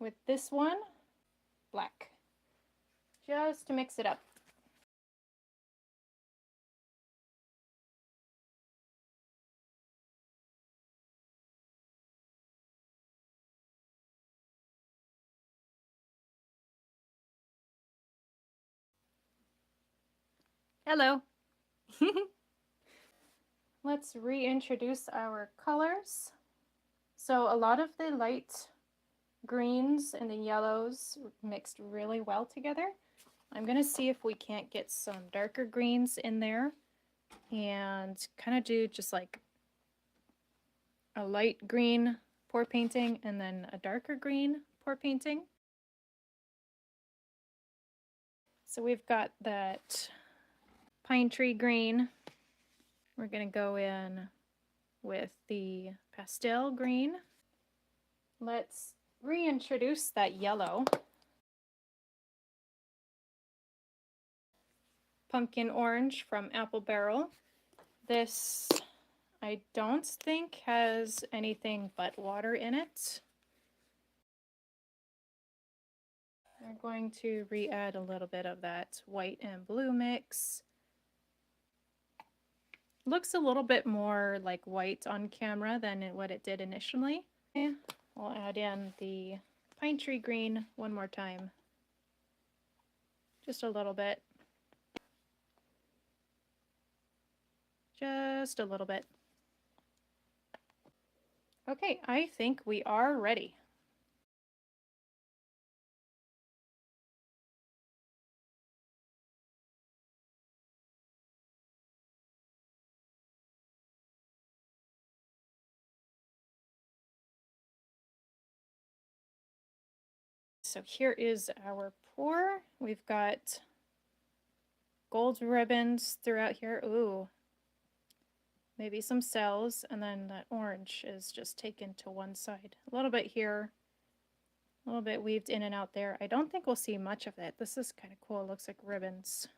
with this one, black, just to mix it up. Hello. Let's reintroduce our colors. So a lot of the light greens and the yellows mixed really well together. I'm gonna see if we can't get some darker greens in there and kind of do just like a light green pour painting and then a darker green pour painting. So we've got that pine tree green. We're gonna go in with the pastel green. Let's reintroduce that yellow. Pumpkin orange from Apple Barrel. This I don't think has anything but water in it. We're going to re-add a little bit of that white and blue mix. Looks a little bit more like white on camera than what it did initially. Okay, we'll add in the pine tree green one more time. Just a little bit. Just a little bit. Okay, I think we are ready. So here is our pour. We've got gold ribbons throughout here. Ooh, maybe some cells, and then that orange is just taken to one side. A little bit here, a little bit weaved in and out there. I don't think we'll see much of it. This is kind of cool. It looks like ribbons.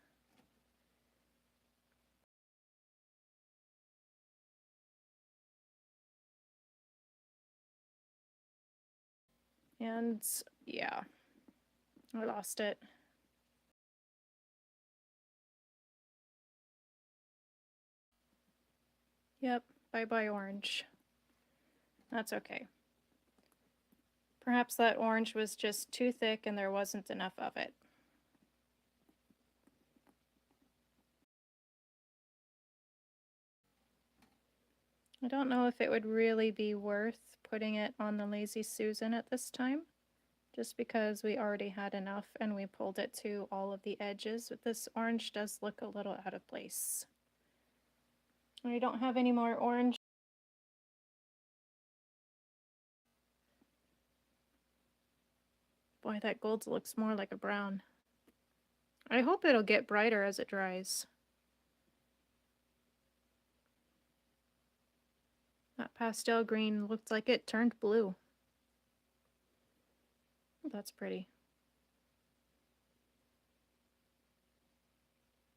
And yeah, I lost it. Yep, bye-bye orange. That's okay. Perhaps that orange was just too thick and there wasn't enough of it. I don't know if it would really be worth putting it on the Lazy Susan at this time, just because we already had enough and we pulled it to all of the edges. But this orange does look a little out of place. I don't have any more orange. Boy, that gold looks more like a brown. I hope it'll get brighter as it dries. That pastel green looked like it turned blue. That's pretty.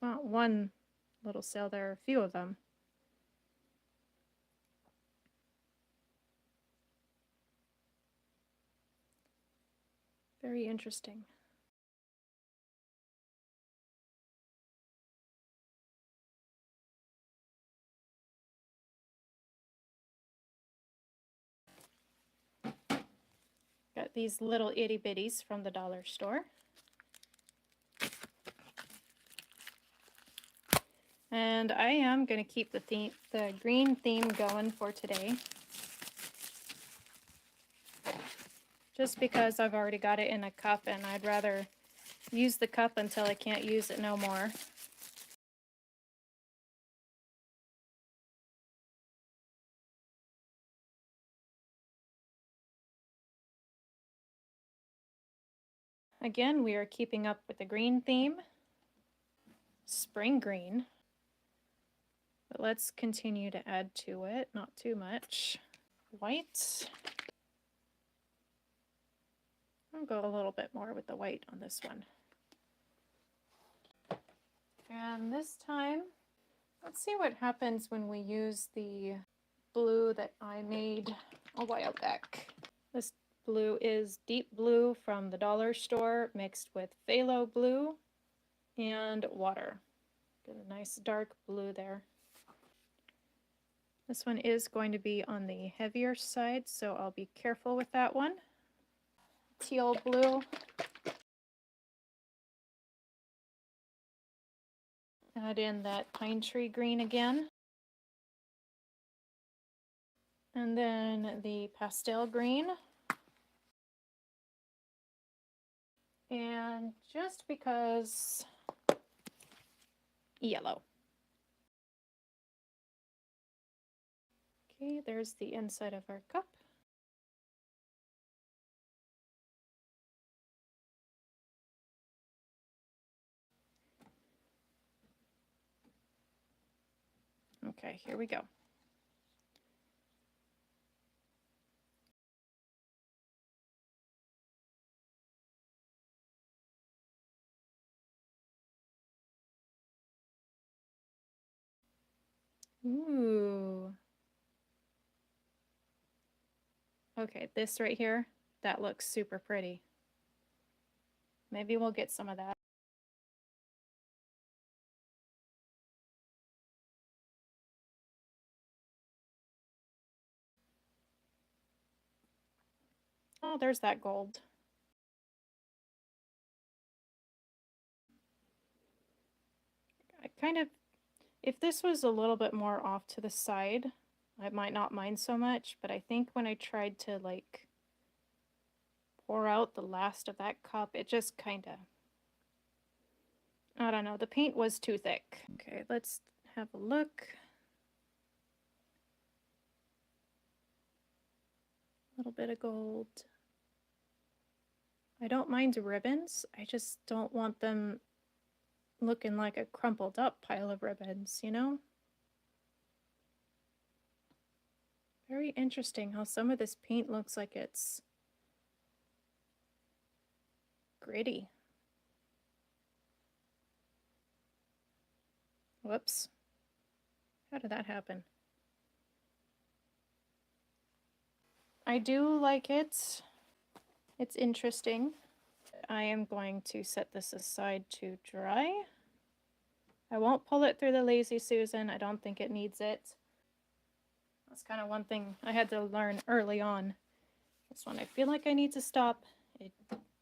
Not one little cell there, a few of them. Very interesting. Got these little itty bitties from the dollar store. And I am going to keep the green theme going for today. Just because I've already got it in a cup and I'd rather use the cup until I can't use it no more. Again, we are keeping up with the green theme. Spring green. But let's continue to add to it, not too much. White. I'll go a little bit more with the white on this one. And this time, let's see what happens when we use the blue that I made a while back. This blue is deep blue from the dollar store mixed with phthalo blue and water. Get a nice dark blue there. This one is going to be on the heavier side, so I'll be careful with that one. Teal blue. Add in that pine tree green again. And then the pastel green. And just because, yellow. Okay, there's the inside of our cup. Okay, here we go. Ooh. Okay, this right here, that looks super pretty. Maybe we'll get some of that. Oh, there's that gold. I kind of, if this was a little bit more off to the side, I might not mind so much, but I think when I tried to like pour out the last of that cup, it just kind of, I don't know, the paint was too thick. Okay, let's have a look. A little bit of gold. I don't mind ribbons, I just don't want them looking like a crumpled up pile of ribbons, you know? Very interesting how some of this paint looks like it's gritty. Whoops. How did that happen? I do like it. It's interesting. I am going to set this aside to dry. I won't pull it through the Lazy Susan. I don't think it needs it. That's kind of one thing I had to learn early on. This one, I feel like I need to stop. It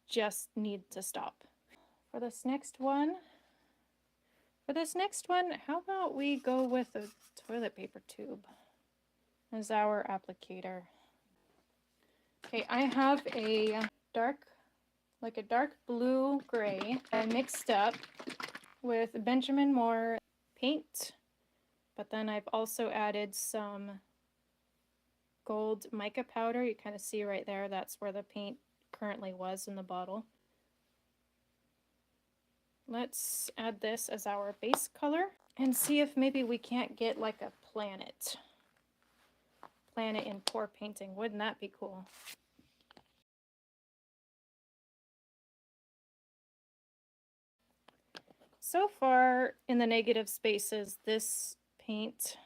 just needs to stop. For this next one, how about we go with a toilet paper tube as our applicator. Okay, I have a dark blue gray mixed up with Benjamin Moore paint, but then I've also added some gold mica powder. You kind of see right there, that's where the paint currently was in the bottle. Let's add this as our base color and see if maybe we can't get like a planet in pour painting. Wouldn't that be cool? So far in the negative spaces, this paint,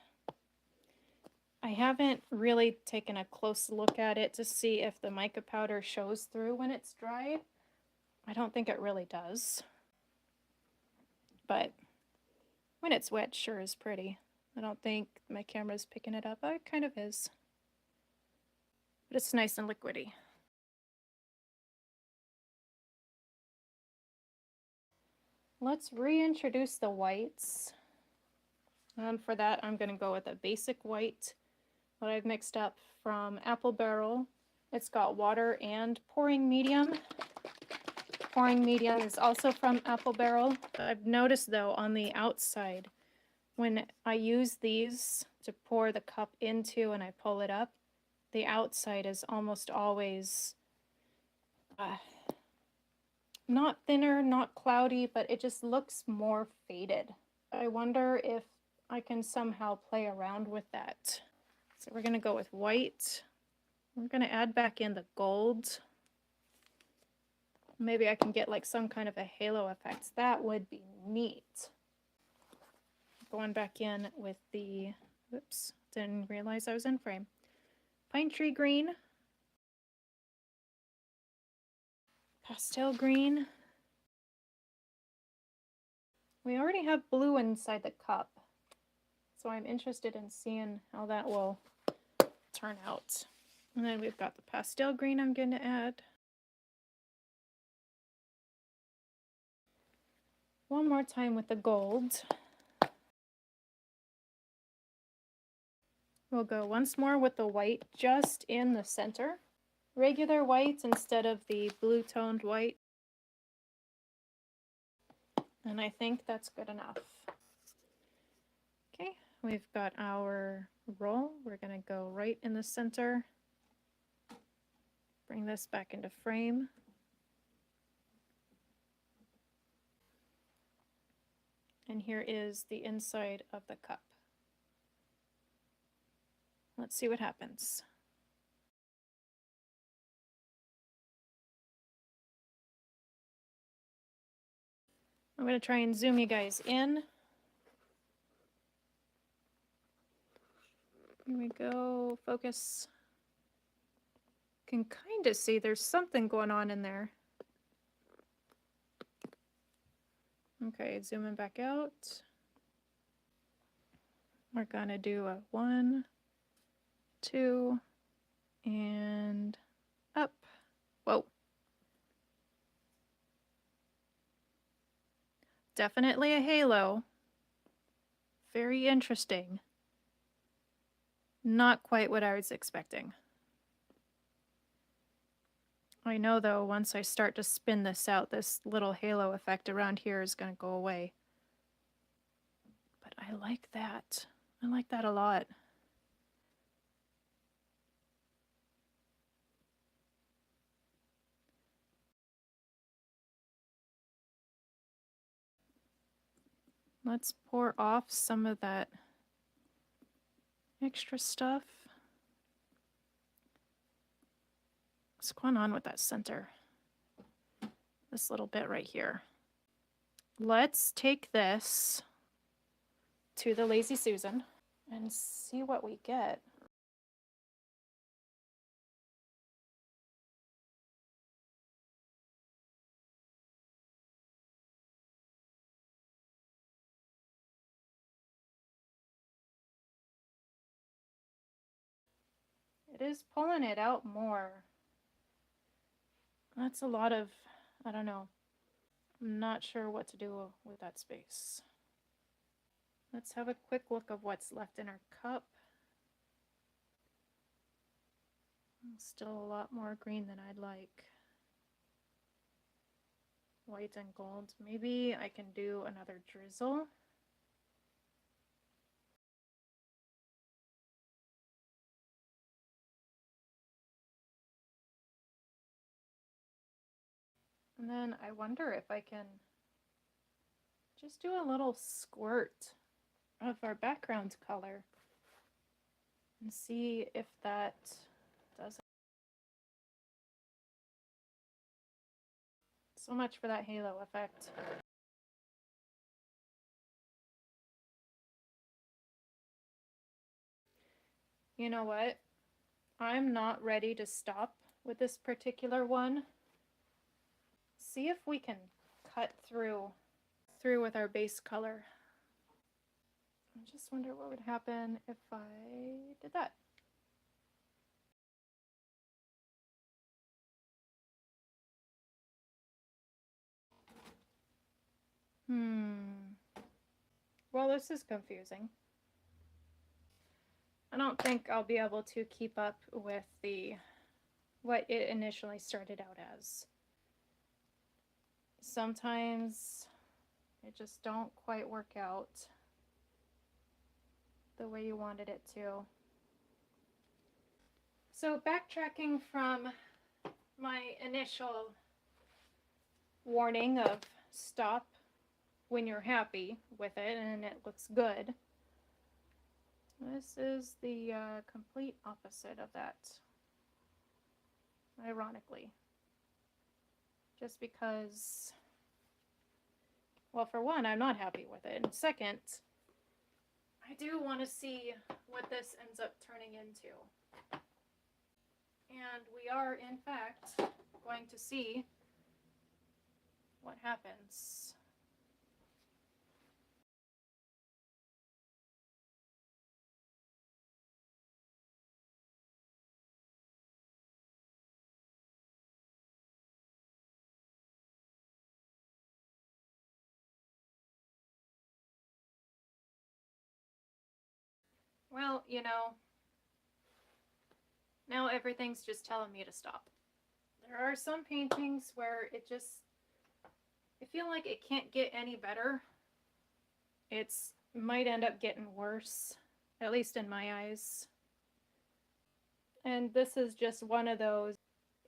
I haven't really taken a close look at it to see if the mica powder shows through when it's dried. I don't think it really does. But when it's wet, sure is pretty. I don't think my camera's picking it up. Oh, it kind of is. But it's nice and liquidy. Let's reintroduce the whites. For that, I'm going to go with a basic white that I've mixed up from Apple Barrel. It's got water and pouring medium. Pouring medium is also from Apple Barrel. I've noticed though on the outside, when I use these to pour the cup into and I pull it up, the outside is almost always not thinner, not cloudy, but it just looks more faded. I wonder if I can somehow play around with that. So we're gonna go with white. We're gonna add back in the gold. Maybe I can get like some kind of a halo effect. That would be neat. Going back in with the, whoops, didn't realize I was in frame. Pine tree green. pastel green. We already have blue inside the cup, so I'm interested in seeing how that will turn out. And then we've got the pastel green I'm going to add. One more time with the gold. We'll go once more with the white just in the center. Regular white instead of the blue toned white. And I think that's good enough. Okay, we've got our roll. We're going to go right in the center. Bring this back into frame. And here is the inside of the cup. Let's see what happens. I'm going to try and zoom you guys in. Here we go, focus. Can kind of see there's something going on in there. Okay, zooming back out. We're gonna do a 1, 2, and up. Whoa. Definitely a halo. Very interesting. Not quite what I was expecting. I know though, once I start to spin this out, this little halo effect around here is going to go away. But I like that. I like that a lot. Let's pour off some of that extra stuff. What's going on with that center? This little bit right here. Let's take this to the Lazy Susan and see what we get. It is pulling it out more. That's a lot of, I don't know. I'm not sure what to do with that space. Let's have a quick look of what's left in our cup. Still a lot more green than I'd like. White and gold. Maybe I can do another drizzle. And then I wonder if I can just do a little squirt of our background color and see if that does it. So much for that halo effect. You know what? I'm not ready to stop with this particular one. See if we can cut through with our base color. I just wonder what would happen if I did that. Well, this is confusing. I don't think I'll be able to keep up with what it initially started out as. Sometimes it just don't quite work out the way you wanted it to. So backtracking from my initial warning of stop when you're happy with it and it looks good. This is the complete opposite of that, ironically. Just because, well, for one, I'm not happy with it. And second, I do want to see what this ends up turning into. And we are, in fact, going to see what happens. Well, you know, now everything's just telling me to stop. There are some paintings where I feel like it can't get any better. It's might end up getting worse, at least in my eyes. And this is just one of those,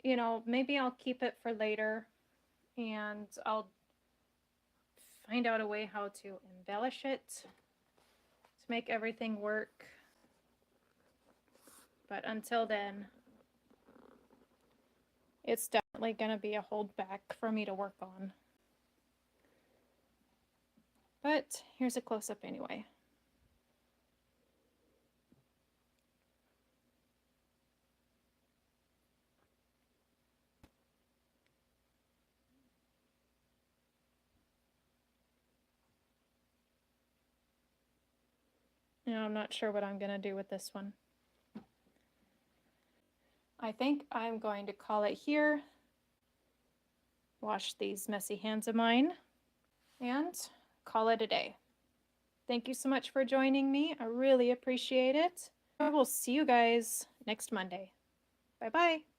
you know, maybe I'll keep it for later and I'll find out a way how to embellish it to make everything work. But until then, it's definitely going to be a holdback for me to work on. But here's a close-up anyway. Now I'm not sure what I'm going to do with this one. I think I'm going to call it here. Wash these messy hands of mine and call it a day. Thank you so much for joining me. I really appreciate it. I will see you guys next Monday. Bye-bye.